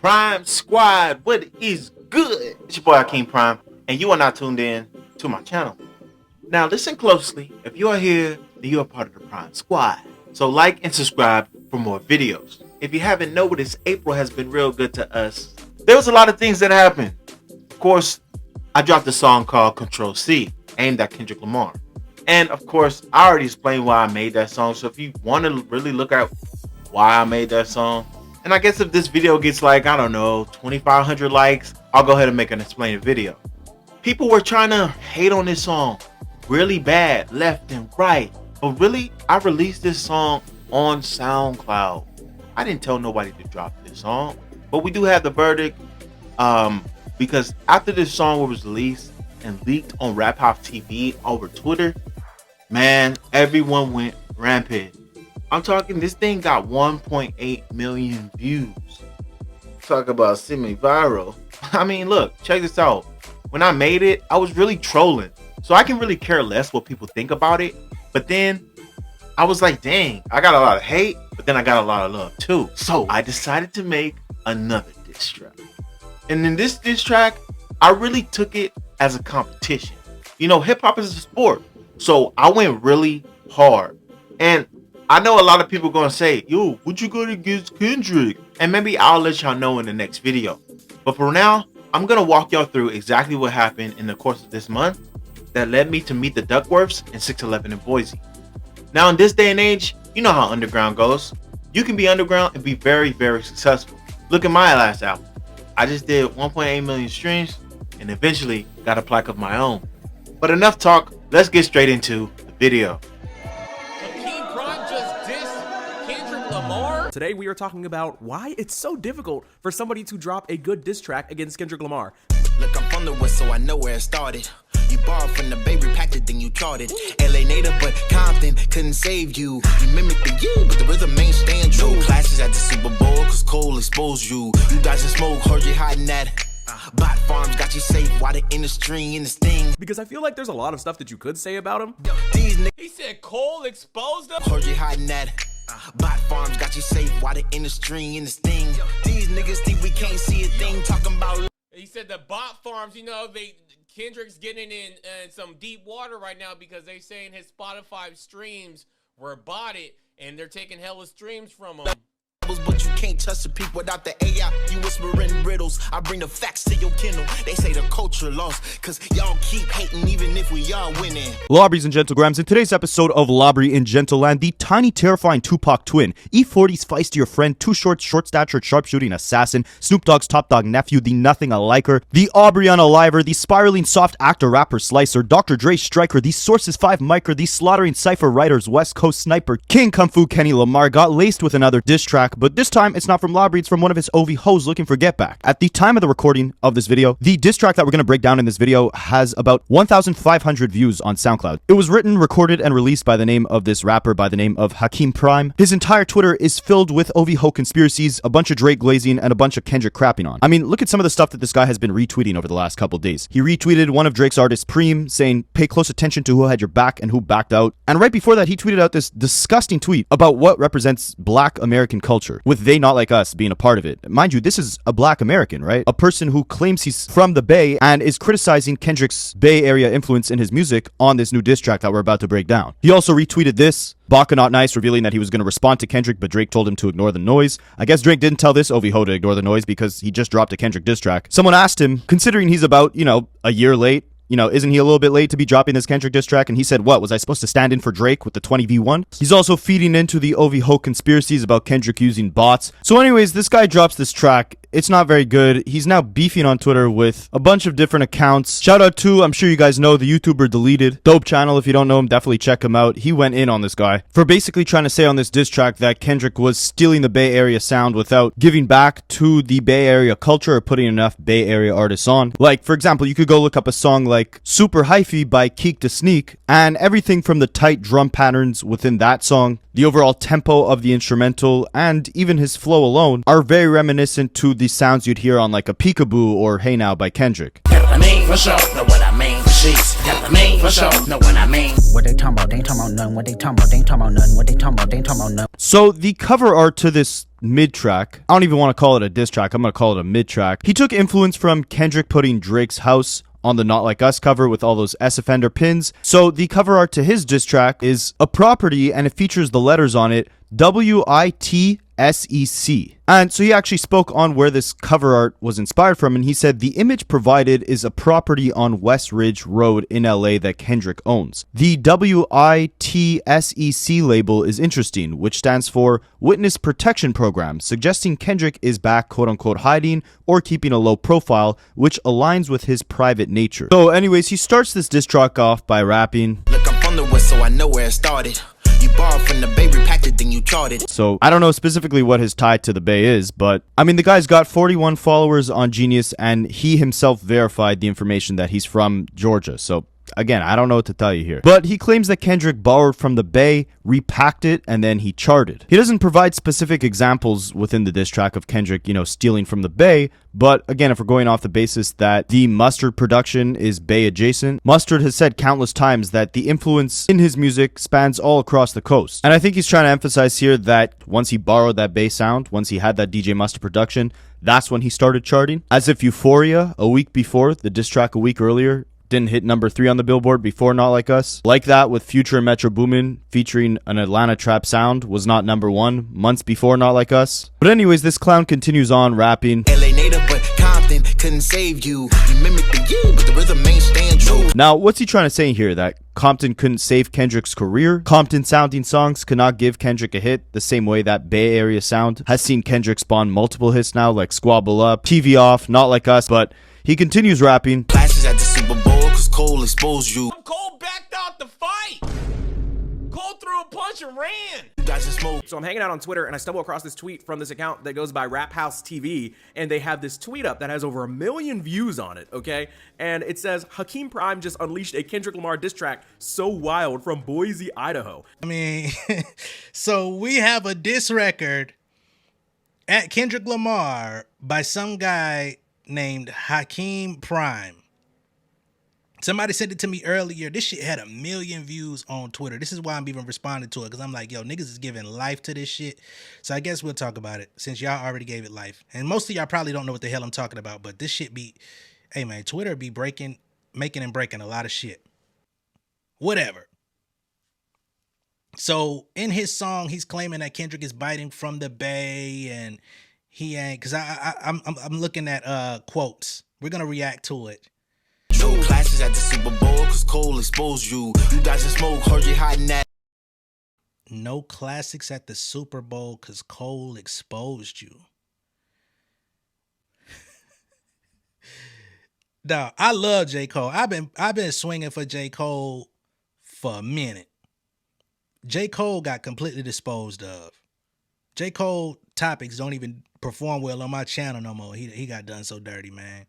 Prime Squad, what is good? It's your boy Hakeem Prime, and you are now tuned in to my channel. Now listen closely. If you are here, then you are part of the Prime Squad. So like and subscribe for more videos. If you haven't noticed, April has been real good to us. There was a lot of things that happened. Of course, I dropped a song called Control C, aimed at Kendrick Lamar. And of course, I already explained why I made that song. So if you want to really look at why I made that song, and I guess if this video gets like, I don't know, 2,500 likes, I'll go ahead and make an explained video. People were trying to hate on this song really bad, left and right. But really, I released this song on SoundCloud. I didn't tell nobody to drop this song, but we do have the verdict. Because after this song was released and leaked on Rapaholicz TV over Twitter, man, everyone went rampant. I'm talking, this thing got 1.8 million views. Talk about semi-viral. I mean, look, check this out. When I made it, I was really trolling. So I can really care less what people think about it. But then I was like, dang, I got a lot of hate, but then I got a lot of love too. So I decided to make another diss track. And in this diss track, I really took it as a competition. You know, hip hop is a sport. So I went really hard. And I know a lot of people gonna say, yo, what you gonna against Kendrick? And maybe I'll let y'all know in the next video. But for now, I'm gonna walk y'all through exactly what happened in the course of this month that led me to meet the Duckworths and 611 in Boise. Now in this day and age, you know how underground goes. You can be underground and be very, very successful. Look at my last album. I just did 1.8 million streams and eventually got a plaque of my own. But enough talk, let's get straight into the video. Lamar? Today we are talking about why it's so difficult for somebody to drop a good diss track against Kendrick Lamar. Look, I'm from the West, so I know where it started. You borrowed from the Bay, repacked then you charted. LA native, but Compton couldn't save you. You mimicked the year, but the rhythm ain't staying true. No classes at the Super Bowl, cause Cole exposed you. You dodging smoke, heard you hiding that. Bot farms got you safe while the industry in the sting. Because I feel like there's a lot of stuff that you could say about him. These niggas, he said Cole exposed him. Heard you hiding that. Bot farms got you safe while the industry in the sting. These niggas think we can't see a thing talking about. He said the bot farms, you know, Kendrick's getting in some deep water right now because they saying his Spotify streams were botted and they're taking hella streams from him. But you can't trust the people without the AI. You whispering riddles. I bring the facts to your Kindle. They say the culture lost, cause y'all keep hating even if we are winning. Lobries and Gentlegrams, in today's episode of Lobby in Gentleland, the tiny, terrifying Tupac twin, E40's feistier friend, Too Short's short-statured, sharpshooting assassin, Snoop Dogg's top dog nephew, the nothing-aliker, the Aubrey unaliver, the spiraling soft actor rapper slicer, Dr. Dre striker, the Sources 5 micer, the slaughtering cypher writers, West Coast sniper, King Kung Fu Kenny Lamar got laced with another diss track, but this time it's not from Lobby, it's from one of his OV hoes looking for Get Back. At the time of the recording of this video, the diss track that we're going to break down in this video has about 1,500 views on SoundCloud. It was written, recorded, and released by the name of this rapper by the name of Hakeem Prime. His entire Twitter is filled with OV ho conspiracies, a bunch of Drake glazing, and a bunch of Kendrick crapping on. I mean, look at some of the stuff that this guy has been retweeting over the last couple days. He retweeted one of Drake's artists, Preem, saying, pay close attention to who had your back and who backed out. And right before that, he tweeted out this disgusting tweet about what represents Black American culture, with they not like us being a part of it. Mind you, this is a Black American, right? A person who claims he's from the Bay and is criticizing Kendrick's Bay Area influence in his music on this new diss track that we're about to break down. He also retweeted this, Baka Not Nice, revealing that he was going to respond to Kendrick, but Drake told him to ignore the noise. I guess Drake didn't tell this OV ho to ignore the noise because he just dropped a Kendrick diss track. Someone asked him, considering he's about, a year late, isn't he a little bit late to be dropping this Kendrick diss track? And he said, what, was I supposed to stand in for Drake with the 20v1? He's also feeding into the OV ho conspiracies about Kendrick using bots. So anyways, this guy drops this track. It's not very good. He's now beefing on Twitter with a bunch of different accounts. Shout out to, I'm sure you guys know, the YouTuber Deleted. Dope channel. If you don't know him, definitely check him out. He went in on this guy for basically trying to say on this diss track that Kendrick was stealing the Bay Area sound without giving back to the Bay Area culture or putting enough Bay Area artists on. Like, for example, you could go look up a song like Super Hyphy by Keek to Sneak, and everything from the tight drum patterns within that song, the overall tempo of the instrumental, and even his flow alone are very reminiscent to the sounds you'd hear on like a Peekaboo or Hey Now by Kendrick. I mean for sure, know what I mean for sheets. Got the mean for sure. Know what I mean? What they talking about? They ain't talking about nothing. What they talking about? They ain't talking about nothing. What they talking about? They ain't talking about nothing. So the cover art to this mid-track, I don't even want to call it a diss track, I'm going to call it a mid-track. He took influence from Kendrick putting Drake's House on the Not Like Us cover with all those S-Offender pins. So the cover art to his diss track is a property, and it features the letters on it, WITSEC. And so he actually spoke on where this cover art was inspired from, and he said the image provided is a property on West Ridge Road in LA that Kendrick owns. The WITSEC label is interesting, which stands for Witness Protection Program, suggesting Kendrick is back quote-unquote hiding or keeping a low profile, which aligns with his private nature. So anyways, he starts this diss track off by rapping, Look, I'm from the west, so I know where it started. You borrowed from the Bay, repacked it, then you charted. So I don't know specifically what his tie to the Bay is, but I mean, the guy's got 41 followers on Genius, and he himself verified the information that he's from Georgia. So again, I don't know what to tell you here. But he claims that Kendrick borrowed from the Bay, repacked it, and then he charted. He doesn't provide specific examples within the diss track of Kendrick, stealing from the Bay. But again, if we're going off the basis that the Mustard production is Bay adjacent, Mustard has said countless times that the influence in his music spans all across the coast. And I think he's trying to emphasize here that once he borrowed that Bay sound, once he had that DJ Mustard production, that's when he started charting. As if Euphoria, a week before, the diss track a week earlier, didn't hit number 3 on the Billboard before Not Like Us. Like that with Future and Metro Boomin featuring an Atlanta trap sound was not number 1 months before Not Like Us. But anyways, this clown continues on rapping. LA native, but Compton couldn't save you. You mimic the year, but the rhythm ain't staying true. Now, what's he trying to say here? That Compton couldn't save Kendrick's career? Compton sounding songs could not give Kendrick a hit the same way that Bay Area sound has seen Kendrick spawn multiple hits now, like Squabble Up, TV Off, Not Like Us. But he continues rapping. Clashes at the Super Bowl, cause Cole exposed you. Cole backed out the fight. Cole threw a punch and ran. You guys just smoke. So I'm hanging out on Twitter and I stumble across this tweet from this account that goes by Rapaholicz TV, and they have this tweet up that has over 1 million views on it, okay? And it says, Hakeem Prime just unleashed a Kendrick Lamar diss track so wild from Boise, Idaho. I mean, so we have a diss record at Kendrick Lamar by some guy named Hakeem Prime. Somebody sent it to me earlier. This shit had 1 million views on Twitter. This is why I'm even responding to it, because I'm like, yo, niggas is giving life to this shit. So I guess we'll talk about it since y'all already gave it life. And most of y'all probably don't know what the hell I'm talking about, but this shit be, hey man, Twitter be making and breaking a lot of shit. Whatever. So in his song, he's claiming that Kendrick is biting from the Bay, and he ain't, because I'm looking at quotes. We're gonna react to it. No clashes at the Super Bowl, cause Cole exposed you. You guys just smoke, heard you hiding that. No classics at the Super Bowl cause Cole exposed you. Dog, I love J. Cole. I've been swinging for J. Cole for a minute. J. Cole got completely disposed of. J. Cole topics don't even perform well on my channel no more. He got done so dirty, man.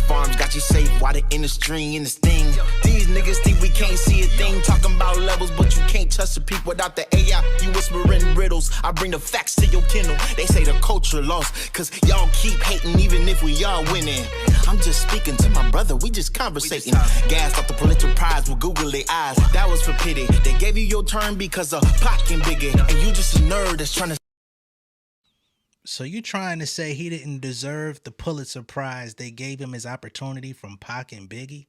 Farms got you safe while the industry in this thing. These niggas think we can't see a thing. Talking about levels, but you can't touch the peak without the AI. You whispering riddles, I bring the facts to your Kindle. They say the culture lost, cause y'all keep hating even if we are winning. I'm just speaking to my brother, we just conversating. Gas off the Pulitzer Prize with googly eyes. That was for pity. They gave you your turn because of Pac and Biggie, and you just a nerd that's trying to. So you trying to say he didn't deserve the Pulitzer Prize they gave him his opportunity from Pac and Biggie?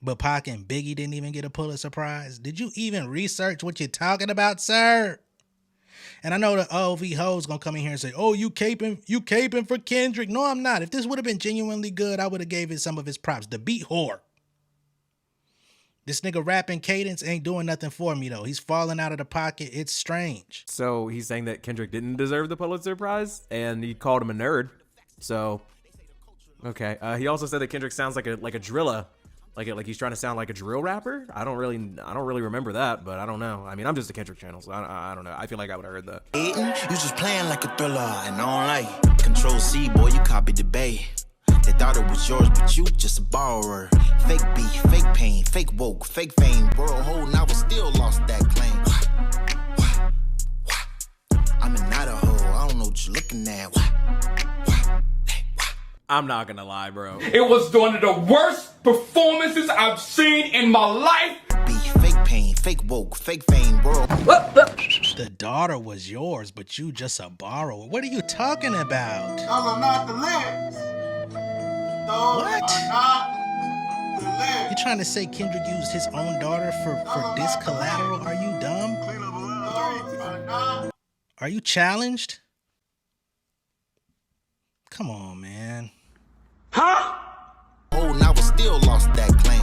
But Pac and Biggie didn't even get a Pulitzer Prize? Did you even research what you're talking about, sir? And I know the OV hoes gonna come in here and say, oh, you caping for Kendrick. No, I'm not. If this would have been genuinely good, I would have gave it some of his props. The beat whore. This nigga rapping cadence ain't doing nothing for me, though. He's falling out of the pocket. It's strange. So he's saying that Kendrick didn't deserve the Pulitzer Prize, and he called him a nerd. So, okay. He also said that Kendrick sounds like a driller, like he's trying to sound like a drill rapper. I don't really remember that, but I don't know. I mean, I'm just a Kendrick channel, so I don't know. I feel like I would have heard that. You just playing like a thriller, and I don't like Control C, boy. You copied the Bay. They thought it was yours, but you just a borrower. Fake beef, fake pain, fake woke, fake fame. World whole, now we still lost that claim. I'm in Idaho, I don't know what you're looking at. I'm not gonna lie, bro. It was one of the worst performances I've seen in my life. Be fake pain, fake woke, fake fame, world. The daughter was yours, but you just a borrower. What are you talking about? Those are not the lyrics. What? Not the lyrics. You trying to say Kendrick used his own daughter for this collateral? Are you dumb? Those are not. Are you challenged? Come on, man. Huh? Oh, now I still lost that claim.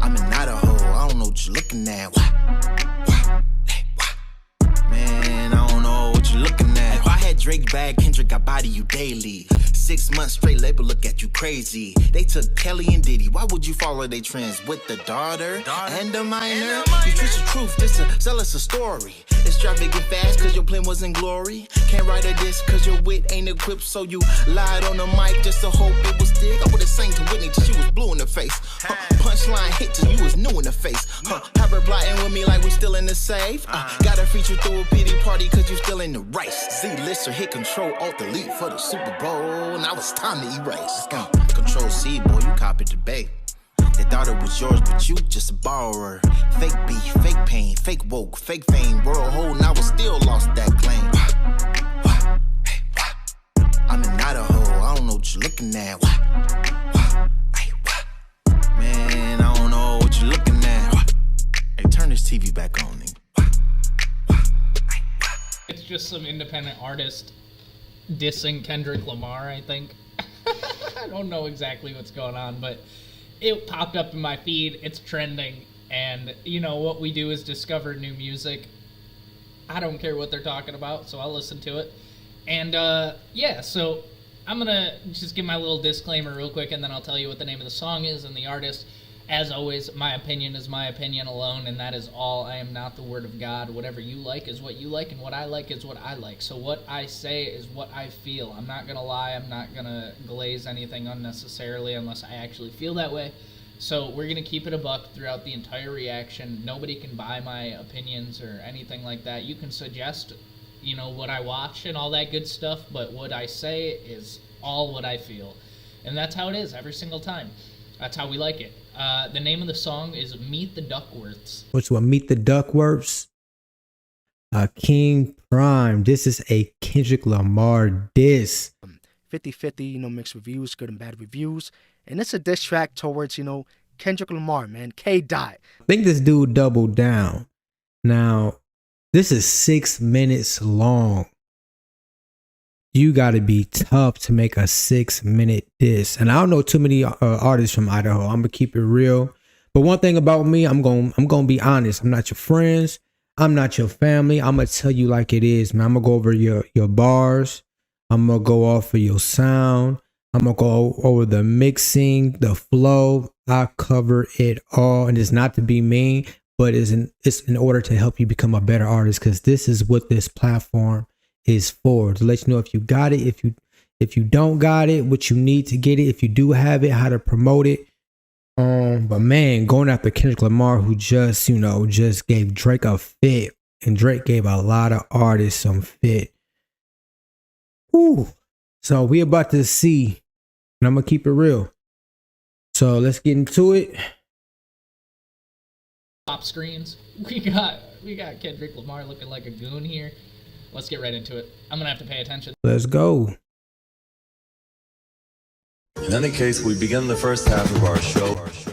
I'm in Idaho, I don't know what you're looking at. Man, I don't know what you're looking at. If I had Drake bag, Kendrick, I body you daily. 6 months straight label, look at you crazy. They took Kelly and Diddy, why would you follow their trends? With the daughter and the minor? You twist the truth just to sell us a story. It's driving get fast cause your plan was in glory. Can't write a disc cause your wit ain't equipped, so you lied on the mic just to hope it was thick. I would've sang to Whitney till she was blue in the face. Punchline hit till you was new in the face. Have her plotting with me like we still in the safe. Gotta feature through a pity party cause you still in the race. Z-list or hit Control Alt Delete for the Super Bowl. Now it's time to erase. Control C, boy, you copied the bait. They thought it was yours, but you just a borrower. Fake beef, fake pain, fake woke, fake fame. World whole, now I still lost that claim. I'm in Idaho, I don't know what you're looking at. Man, I don't know what you're looking at. Hey, turn this TV back on. It's just some independent artist dissing Kendrick Lamar, I think. I don't know exactly what's going on, but it popped up in my feed. It's trending, and you know what we do is discover new music. I don't care what they're talking about, so I'll listen to it. And yeah, so I'm gonna just give my little disclaimer real quick, and then I'll tell you what the name of the song is and the artist. As always, my opinion is my opinion alone, and that is all. I am not the word of God. Whatever you like is what you like, and what I like is what I like. So what I say is what I feel. I'm not going to lie. I'm not going to glaze anything unnecessarily unless I actually feel that way. So we're going to keep it a buck throughout the entire reaction. Nobody can buy my opinions or anything like that. You can suggest, you know, what I watch and all that good stuff, but what I say is all what I feel. And that's how it is every single time. That's how we like it. The name of the song is Meet the Duckworths. Which one? Meet the Duckworths. King Prime. This is a Kendrick Lamar diss. 50-50, you know, mixed reviews, good and bad reviews. And it's a diss track towards, you know, Kendrick Lamar, man. K-Dot. I think this dude doubled down. Now, this is 6 minutes long. You got to be tough to make a 6-minute diss. And I don't know too many artists from Idaho. I'm going to keep it real. But one thing about me, I'm going to be honest. I'm not your friends. I'm not your family. I'm going to tell you like it is, man. I'm going to go over your bars. I'm going to go off of your sound. I'm going to go over the mixing, the flow. I cover it all. And it's not to be mean, but it's in order to help you become a better artist, because this is what this platform is for, to let you know if you got it, if you don't got it, what you need to get it, if you do have it, how to promote it. But man, going after Kendrick Lamar, who just gave Drake a fit, and Drake gave a lot of artists some fit. Whew. So we about to see, and I'm gonna keep it real. So let's get into it. Top screens. We got Kendrick Lamar looking like a goon here. Let's get right into it. I'm going to have to pay attention. Let's go. In any case, we begin the first half of our show with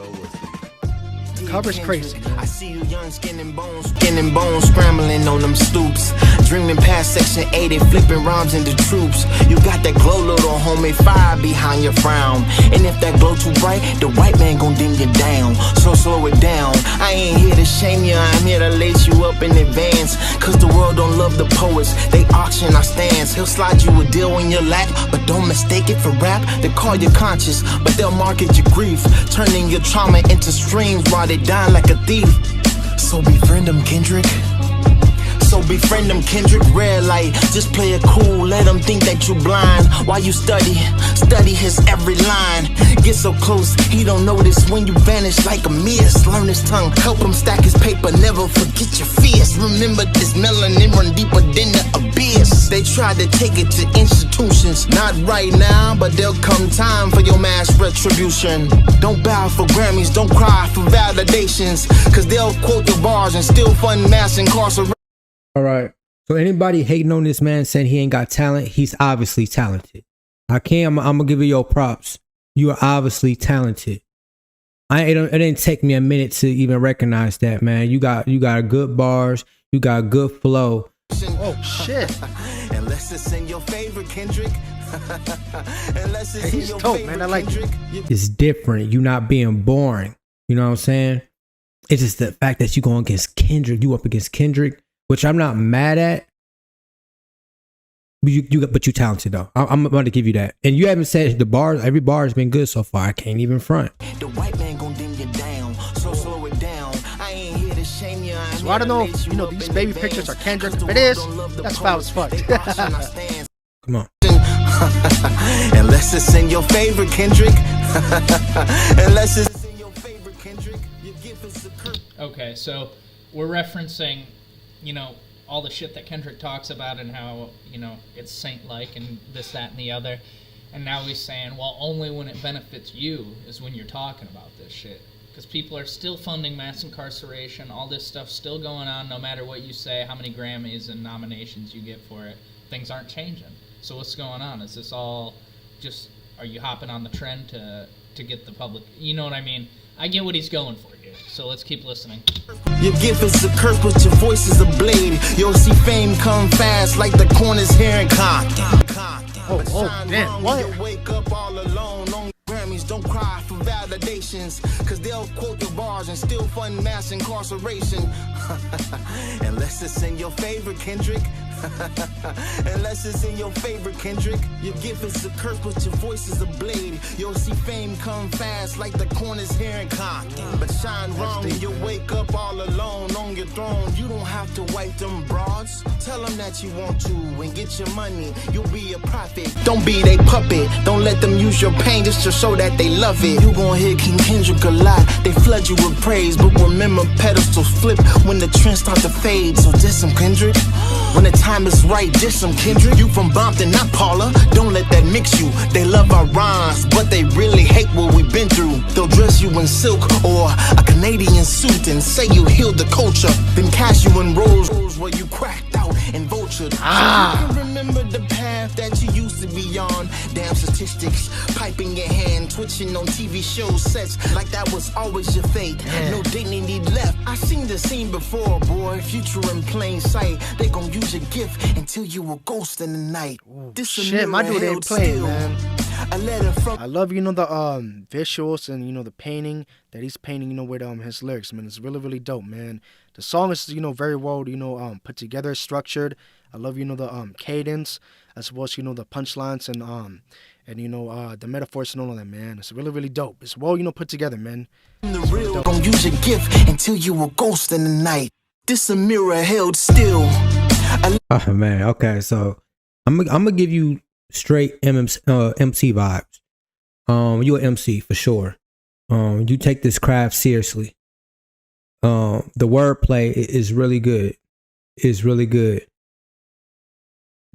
The cover's crazy. I see you young skin and bones, scrambling on them stoops. Dreaming past section 80, flipping rhymes into troops. You got that glow, little homie, fire behind your frown. And if that glow too bright, the white man gon' dim you down. So slow it down. I ain't here to shame you, I'm here to lace you up in advance. Cause the world don't love the poets, they auction our stands. He'll slide you a deal in your lap, but don't mistake it for rap. They call you conscious, but they'll market your grief, turning your trauma into streams while they die like a thief. So befriend them, Kendrick. So befriend them, Kendrick. Red light, just play it cool. Let them think that you blind. While you study his every line. Get so close, he don't notice when you vanish like a mist. Learn his tongue, help him stack his paper. Never forget your fears. Remember this melanin run deeper than the abyss. They tried to take it to institutions. Not right now, but there'll come time for your mass retribution. Don't bow for Grammys, don't cry for validations. Cause they'll quote your bars and still fund mass incarceration. All right. So anybody hating on this man saying he ain't got talent, he's obviously talented. Hakeem, I'm gonna give you your props. You are obviously talented. It didn't take me a minute to even recognize that, man. You got good bars, you got good flow. Oh shit. Unless it's in your favorite, Kendrick. Unless it's He's in your dope, favorite, man. I like it. It's different. You not being boring. You know what I'm saying? It's just the fact that you going against Kendrick. You up against Kendrick, which I'm not mad at. But you talented though. I'm about to give you that. And you haven't said the bars. Every bar has been good so far. I can't even front. The white man gon' dim you down, so slow it down. I ain't here to shame you. So I don't know if these baby pictures are Kendrick. If it is, that's foul as fuck. Come on. Unless it's in your favorite, Kendrick. Unless it's in your favorite, Kendrick. Your gift is a curse. Okay, so we're referencing, all the shit that Kendrick talks about and how, it's saint-like and this, that, and the other. And now he's saying, well, only when it benefits you is when you're talking about this shit. Because people are still funding mass incarceration. All this stuff's still going on no matter what you say, how many Grammys and nominations you get for it. Things aren't changing. So what's going on? Is this all just, are you hopping on the trend to get the public? You know what I mean? I get what he's going for here. So let's keep listening. Your gift is a curse, but your voice is a blade. You'll see fame come fast like the corners here in Compton. Oh, damn, what? You wake up all alone on Grammys, don't cry for validations. Cause they'll quote your bars and still fund mass incarceration. Unless it's in your favorite, Kendrick. Unless it's in your favorite, Kendrick. Your gift is a curse, but your voice is a blade. You'll see fame come fast like the corners here in Compton. But shine wrong, you'll wake up all alone on your throne. You don't have to wipe them broads. Tell them that you want to and get your money. You'll be a prophet. Don't be they puppet. Don't let them use your pain just to show that they love it. You gon' hear King Kendrick a lot. They flood you with praise, but remember pedestals flip when the trend start to fade. So diss him, Kendrick. When the time is right, diss him, Kendrick. You from Bompton, not Paula. Don't let that mix you. They love our rhymes, but they really hate what we've been through. They'll dress you in silk or a Canadian suit and say you healed the culture. Then cast you in roles where you cracked out and vultured. So you can remember the path that you used to be on. Damn statistics, pipe in your hand, twitching on TV show sets like that was always your fate. No dignity left. I seen the scene before, boy. Future in plain sight. They gon' use your gift until you a ghost in the night. This Shit, my dude ain't playing, man. I love, the visuals and, the painting that he's painting, with his lyrics, man. It's really, really dope, man. The song is, very well, put together, structured. I love, the cadence, as well as, the punchlines and the metaphors and all of that, man. It's really, really dope. It's well, put together, man. The real gon' use your gift until you a ghost in the night. This a mirror held still. Oh man, okay, so I'm gonna give you straight MC vibes. You an MC for sure. You take this craft seriously. The wordplay is really good. It's really good.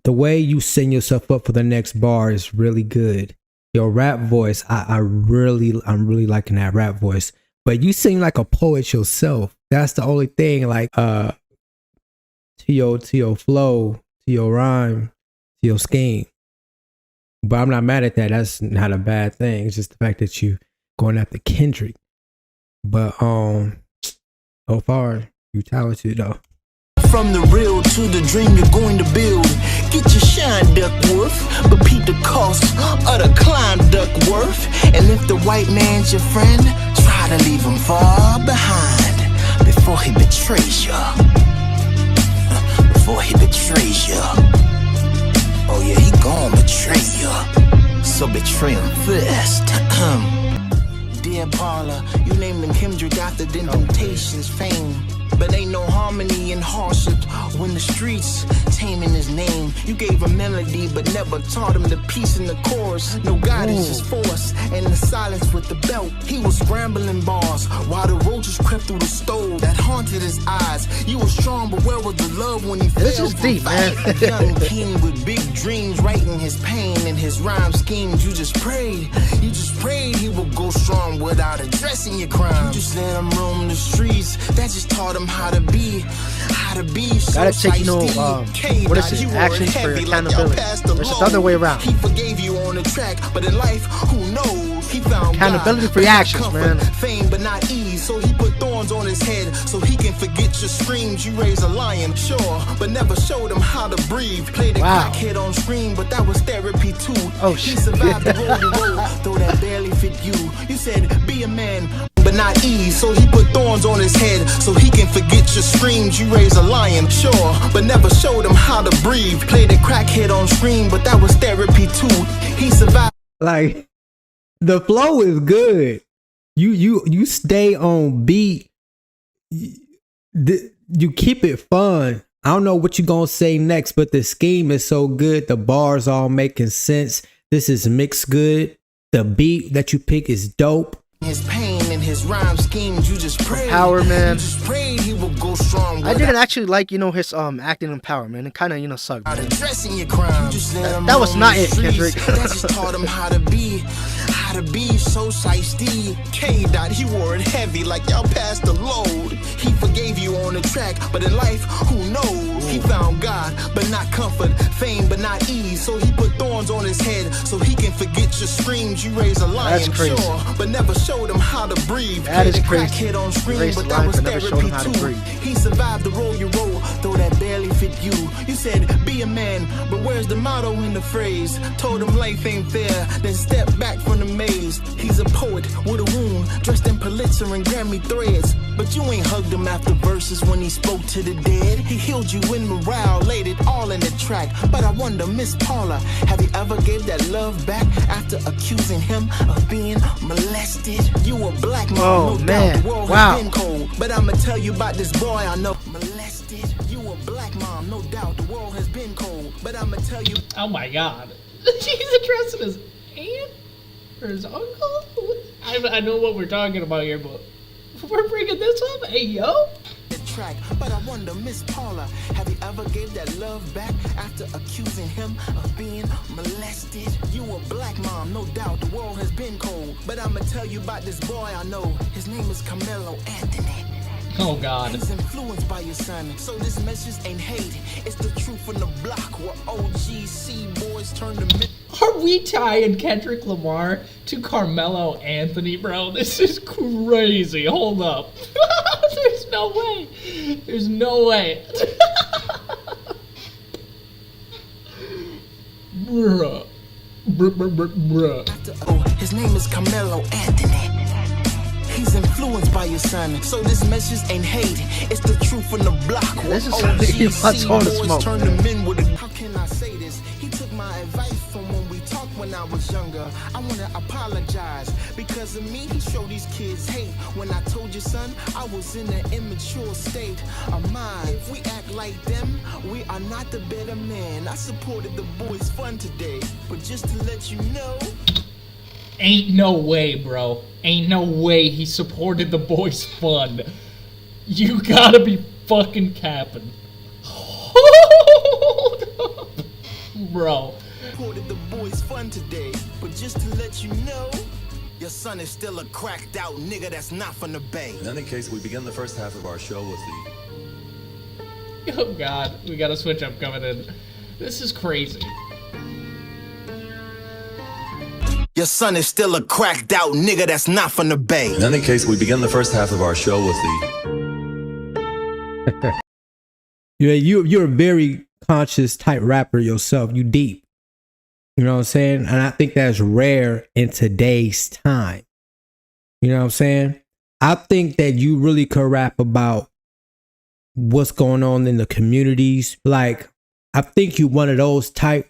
The way you setting yourself up for the next bar is really good. Your rap voice, I'm really liking that rap voice. But you sing like a poet yourself. That's the only thing. Like to your flow, to your rhyme, to your scheme. But I'm not mad at that. That's not a bad thing. It's just the fact that you going after Kendrick. But so far you talented though. From the real to the dream you're going to build. Get your shine, Duckworth, but peep the cost of the climb, Duckworth. And if the white man's your friend, try to leave him far behind before he betrays you. Before he betrays you. Oh yeah, he gon' betray you. So betray him first. Dear Paula, you named him Kendrick after the Temptations' fame. but ain't no harmony in hardship. When the streets taming his name, you gave a melody, but never taught him the piece in the chorus. No guidance, just force, and the silence with the belt. He was scrambling bars while the roaches crept through the stove that haunted his eyes. You were strong, but where was the love when he This failed is from deep, fight? man. A young king with big dreams, writing his pain and his rhyme schemes. You just prayed he would go strong without addressing your crime. You just let him roam the streets. That just taught him how to be. So Gotta take, you know, what is it? Actions for your accountability. Versus the other way around. He forgave you on the track, but in life, who knows? He found Accountability God, for your but not actions, comfort, man. Fame, but not ease. So he put thorns on his head so he can forget your screams. You raised a lion, sure, but never showed him how to breathe. Played a crackhead on screen, but that was therapy too. Oh, he shit. survived the road you rode, though that barely fit you. You said, be a man, but not ease. So he put thorns on his head so he can forget your screams. You raised a lion, sure, but never showed him how to breathe. Played a crackhead on screen, but that was therapy too. He survived. Like, the flow is good. You stay on beat. You keep it fun. I don't know what you're gonna say next, but the scheme is so good. The bars all making sense. This is mixed good. The beat that you pick is dope. His pain and his rhyme schemes, you just prayed. Power, man. You just prayed he would go strong. I didn't actually like, you know, his acting in Power, man. It kind of, you know, sucked. Man. Addressing your crime. That was not it, Kendrick. That just taught him how to be so shiesty. K-Dot, he wore it heavy like y'all passed the load. He forgave you on the track, but in life, who knows? He found God, but not comfort, fame, but not ease. So he put thorns on his head so he can forget your screams. You raised a lion, That's crazy. sure, but never showed him how to breathe. That is Played a crazy. crackhead on screen, Raised but a that lion, was but never showed him therapy how to too. breathe. He survived the role you roll, though that barely fit you. You said, be a man, but where's the motto in the phrase? Told him life ain't fair, then step back from the maze. He's a poet with a wound, dressed in Pulitzer and Grammy threads. But you ain't hugged him after verses when he spoke to the dead. He healed you in morale, laid it all in the track. But I wonder, Miss Paula, have you ever gave that love back after accusing him of being molested? You a black man, Oh, no man. doubt the world Wow. has been cold. But I'ma tell you about this boy I know. Molested. You a black mom, no doubt the world has been cold. But I'ma tell you. Oh my god. He's addressing his aunt? Or his uncle? I know what we're talking about here, but we're bringing this up? Hey, yo? Track, but I wonder, Miss Paula, have you ever gave that love back after accusing him of being molested? You a black mom, no doubt the world has been cold. But I'ma tell you about this boy I know. His name is Carmelo Anthony. Oh god. He's influenced by your son, so this message ain't hate. It's the truth from the block where OGC boys turn to mid. Are we tying Kendrick Lamar to Carmelo Anthony, bro? This is crazy. Hold up. There's no way. There's no way. Bruh. Bruh. His name is Carmelo Anthony. He's influenced by your son, so this message ain't hate. It's the truth from the block. This is something I told to smoke. Turn the men with it. How can I say this? He took my advice from when we talked when I was younger. I wanna apologize because of me. He showed these kids hate. When I told you, son, I was in an immature state of mind. If we act like them, we are not the better man. I supported the boys' fun today, but just to let you know. Ain't no way, bro. Ain't no way he supported the boys' fun. You gotta be fucking capping. Hold up. Bro. Supported the boys' fun today, but just to let you know, your son is still a cracked out nigga that's not from the Bay. In any case, we begin the first half of our show with the... Oh god, we got a switch up coming in. This is crazy. Your son is still a cracked out nigga that's not from the Bay. In any case, we begin the first half of our show with the... You're a very conscious type rapper yourself. You deep. You know what I'm saying? And I think that's rare in today's time. You know what I'm saying? I think that you really could rap about what's going on in the communities. Like, I think you're one of those type.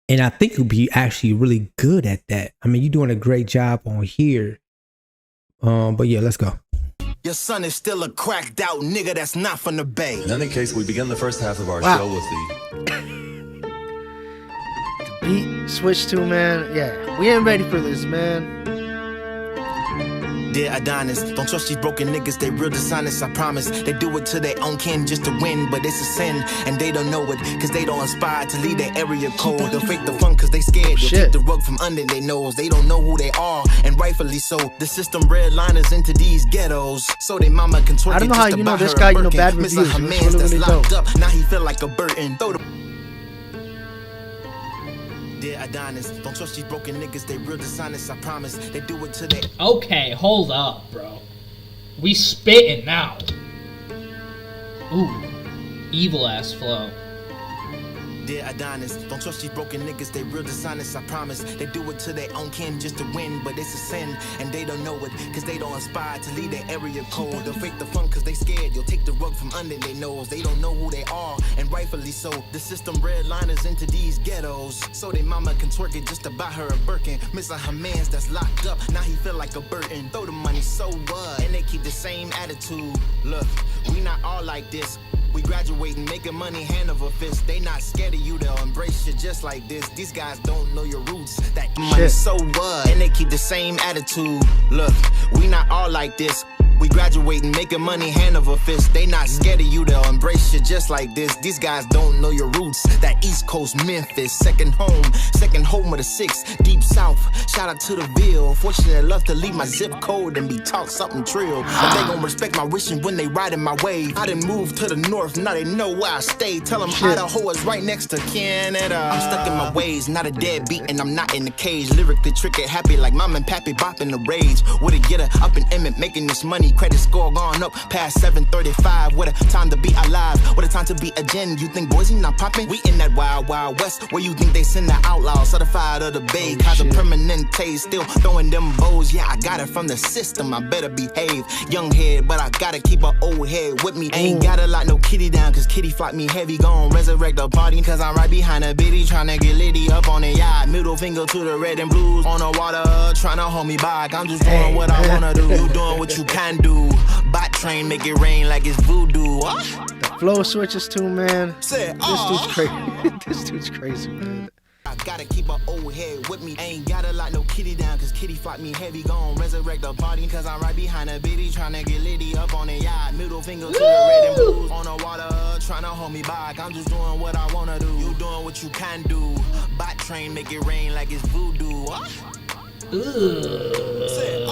And I think you'll be actually really good at that. I mean, you're doing a great job on here. But yeah, let's go. Your son is still a cracked out nigga that's not from the Bay. In any case, we begin the first half of our Wow. show with the Beat switch to, man. Yeah, we ain't ready for this, man. Dear Adonis, don't trust these broken niggas, they real dishonest, I promise. They do it to their own kin just to win, but it's a sin, and they don't know it, cause they don't aspire to lead their area code. They'll fake the fun cause they scared, they'll take the rug from under their nose. They don't know who they are, and rightfully so. The system redliners into these ghettos, so they mama can twerk I don't know it how just you to know buy this her guy, a you know, Birkin. bad Miss reviews. her It's mans really, that's really locked dope. up, now he feel like a burden. Throw the Dear Adonis, don't trust these broken niggas, they real dishonest, I promise. They do it to their Okay, hold up, bro. We spitting now. Ooh, evil ass flow. Dear Adonis, don't trust these broken niggas, they real dishonest, I promise. They do it to their own kin just to win, but it's a sin, and they don't know it, cause they don't aspire to lead their area code. They'll fake the fun cause they scared, you'll take the rug from under their nose. They don't know who they are, and rightfully so. The system redliners into these ghettos, so they mama can twerk it just to buy her a Birkin. Missing her mans that's locked up, now he feel like a burden. Throw the money, so what? And they keep the same attitude. Look, we not all like this. We graduating, making money hand over fist. They not scared of you, they'll embrace you just like this. These guys don't know your roots. That money, so what? And they keep the same attitude. Look, we not all like this. We graduating, making money hand over fist. They not scared of you, they'll embrace you just like this. These guys don't know your roots. That East Coast Memphis, second home of the six, deep south. Shout out to the Ville. Fortunate enough to leave my zip code and be taught something trill. But they gon' respect my wishing when they riding my wave. I done moved to the north, now they know where I stay. Tell them Idaho is right next to Canada. I'm stuck in my ways, not a deadbeat, and I'm not in the cage. Lyrically tricky, happy like mom and pappy bopping the rage. With a getter up in Emmett, making this money. Credit score gone up past 735. What a time to be alive. What a time to be a gen. You think Boise not popping? We in that wild, wild west where you think they send the outlaws. Certified of the Bay. Cause a permanent taste. Still throwing them bows. Yeah, I got it from the system. I better behave. Young head, but I gotta keep an old head with me. Ain't gotta lock no kitty down. Cause kitty flock me heavy. Gon' resurrect the party. Cause I'm right behind a biddy. Tryna get litty up on the yacht. Middle finger to the red and blues. On the water. Tryna hold me back. I'm just doing what I wanna do. You doing what you can do. Bot train, make it rain like it's voodoo. The flow switches too, man. Say, This dude's crazy. This dude's crazy, man. I gotta keep an old head with me. Ain't gotta lock no kitty down, cause kitty flock me heavy. Gon' resurrect the party, cause I'm right behind a biddy. Tryna get litty up on the yacht. Middle finger to the red and blues. On the water, tryna hold me back. I'm just doing what I wanna do. You doing what you can do. Bot train, make it rain like it's voodoo. Say,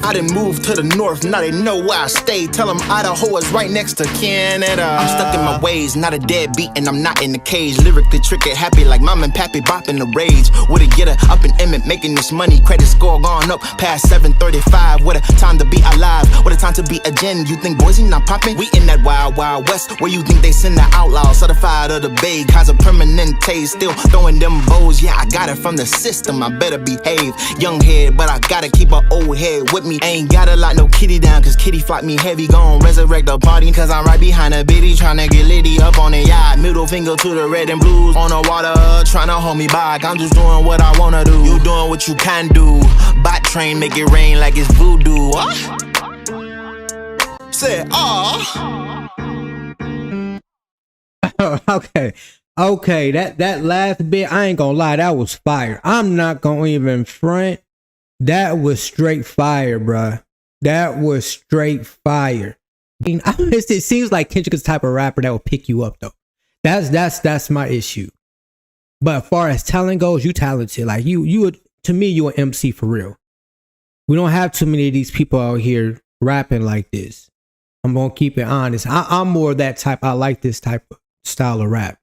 I done moved to the north, now they know where I stay. Tell them Idaho is right next to Canada. I'm stuck in my ways, not a deadbeat, and I'm not in the cage. Lyrically tricky, happy like mom and pappy bopping the rage. With a getter up in Emmett, making this money. Credit score gone up past 735. What a time to be alive, what a time to be a gen. You think Boise not popping? We in that wild, wild west where you think they send the outlaws. Certified of the Bay, cause a permanent taste. Still throwing them bows, yeah, I got it from the system. I better behave. Young head, but I gotta keep an old head with me. Ain't gotta lock no kitty down, cause kitty flock me heavy. Gon' resurrect the party, cause I'm right behind a biddy. Tryna get litty up on the yacht. Middle finger to the red and blues. On the water, tryna hold me back. I'm just doing what I wanna do. You doing what you can do. Bot train, make it rain like it's voodoo. Say, Okay, that last bit, I ain't gonna lie, that was fire. I'm not gonna even front. That was straight fire, bruh. That was straight fire. I mean, it seems like Kendrick is the type of rapper that will pick you up, though. That's my issue. But as far as talent goes, you talented. Like you to me, you an MC for real. We don't have too many of these people out here rapping like this. I'm gonna keep it honest. I'm more that type. I like this type of style of rap.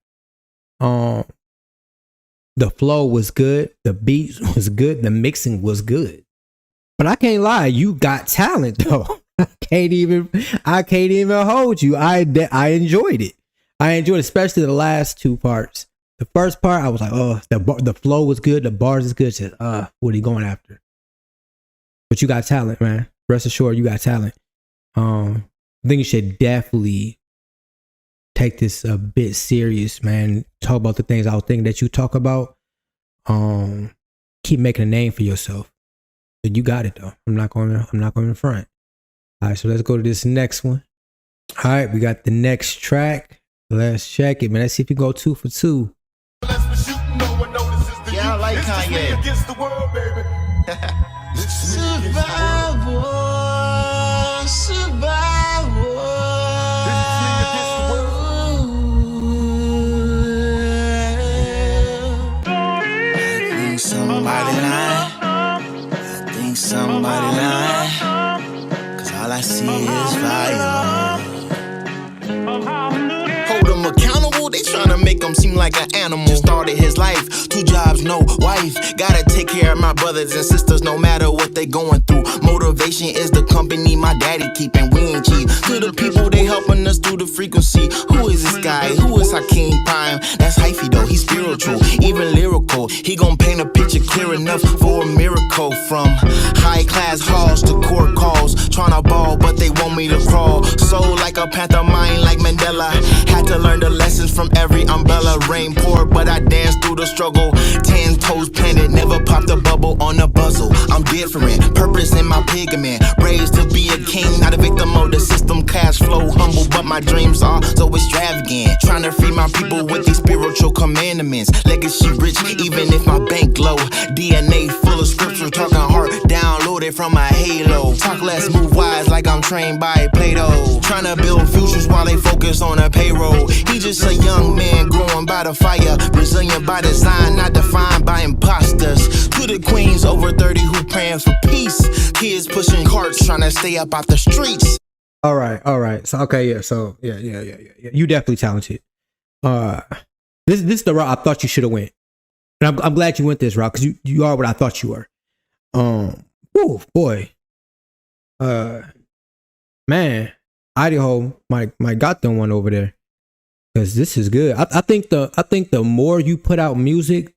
The flow was good, the beat was good, the mixing was good. But I can't lie, you got talent though. I can't even hold you. I enjoyed it. I enjoyed especially the last two parts. The first part, I was like, oh, the flow was good, the bars is good. Just, what are you going after? But you got talent, man. Rest assured, you got talent. I think you should definitely take this a bit serious, man. Talk about the things I was thinking that you talk about. Keep making a name for yourself. You got it though. I'm not going in front. All right, so let's go to this next one. All right, we got the next track. Let's check it, man. Let's see if we go 2 for 2. Yeah, I like Kanye. Somebody lying, cause all I see is fire. Hold him accountable, they tryna make him seem like an animal. Started his life, 2 jobs, no wife. Gotta take care of my brothers and sisters no matter what they going through. Motivation is the company my daddy keeping. We ain't cheap. To the people, they helping us through the frequency. Who is this guy? Who is Hakeem Prime? That's hyphy though, he's spiritual, even lyrical. He gon' paint a picture clear enough for a miracle. From high class halls to court calls, tryna ball but they want me to crawl. Soul like a panther, mind like Mandela. Had to learn the lessons from every umbrella. Rain poured but I danced through the struggle. 10 toes planted, never popped a bubble on a buzzle. I'm different, purpose in my pigment. Raised to be a king, not a victim of the system. Cash flow humble but my dreams are so extravagant. Tryna free my people with these spiritual commandments. Legacy rich even if my bank low. DNA full of scripture, talking heart downloaded from my halo. Talk less, move wise like I'm trained by Plato. Tryna build futures while they focus on a payroll. He just a young man growing by the fire. Resilient by design, not defined by imposters. To the queens over 30 who praying for peace. Kids pushing carts tryna stay up out the streets. All right. So okay, yeah. So yeah. You definitely talented. This is the route I thought you should have went. And I'm glad you went this route because you are what I thought you were. Oh boy. Man, Idaho might got them one over there. Cause this is good. I think the more you put out music,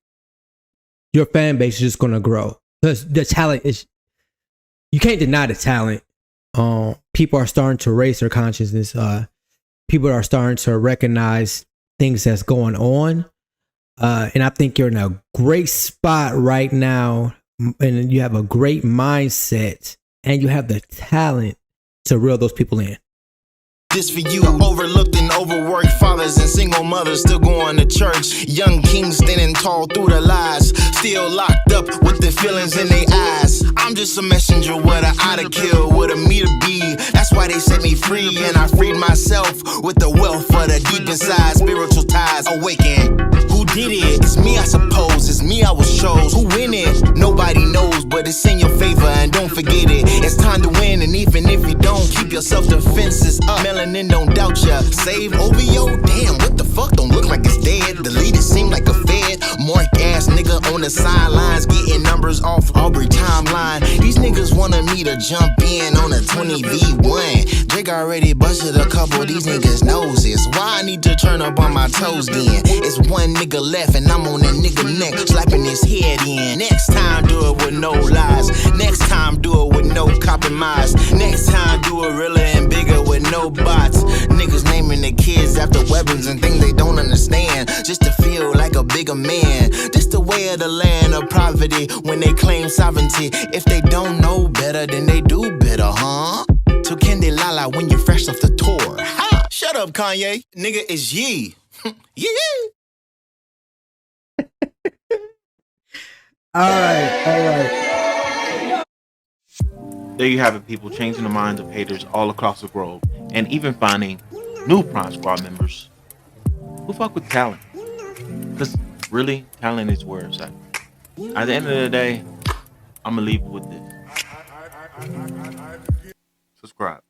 your fan base is just gonna grow. Cause the talent is, you can't deny the talent. People are starting to raise their consciousness. People are starting to recognize things that's going on. And I think you're in a great spot right now, and you have a great mindset, and you have the talent to reel those people in. This for you, overlooked and overworked fathers and single mothers still going to church. Young kings standing tall through the lies, still locked up with the feelings in their eyes. I'm just a messenger with an eye to kill, with a me to be. That's why they set me free, and I freed myself with the wealth of the deep inside. Spiritual ties awaken. Who did it? It's me, I suppose. It's me, I was chose. Who win it? Nobody knows, but it's in your favor, and don't forget it. It's time to win, and even if you don't, keep your self-defenses up. Melanin don't doubt ya. Save OVO? Damn, what the fuck? Don't look like it's dead. Deleted seem like a fed. Mark ass nigga on the sidelines, getting numbers off Aubrey timeline. These niggas wanted me to jump in on a 20v1. Drake already busted a couple of these niggas' noses. Why I need to turn up on my toes then? It's one nigga left and I'm on that nigga neck, slapping his head in. Next time do it with no lies. Next time do it with no compromise. Next time do it realer and bigger with no bots. Niggas naming their kids after weapons and things they don't understand, just to feel like a bigger man. This the way of the land of poverty when they claim sovereignty. If they don't know better, then they do better, huh? To Kendi Lala when you're fresh off the tour. Ha! Shut up, Kanye. Nigga, it's ye. Yeah. All right. There you have it, people, changing the minds of haters all across the globe, and even finding new Prime Squad members who fuck with talent. Because really, talent is where it's at. At the end of the day, I'm gonna leave it with this. Subscribe.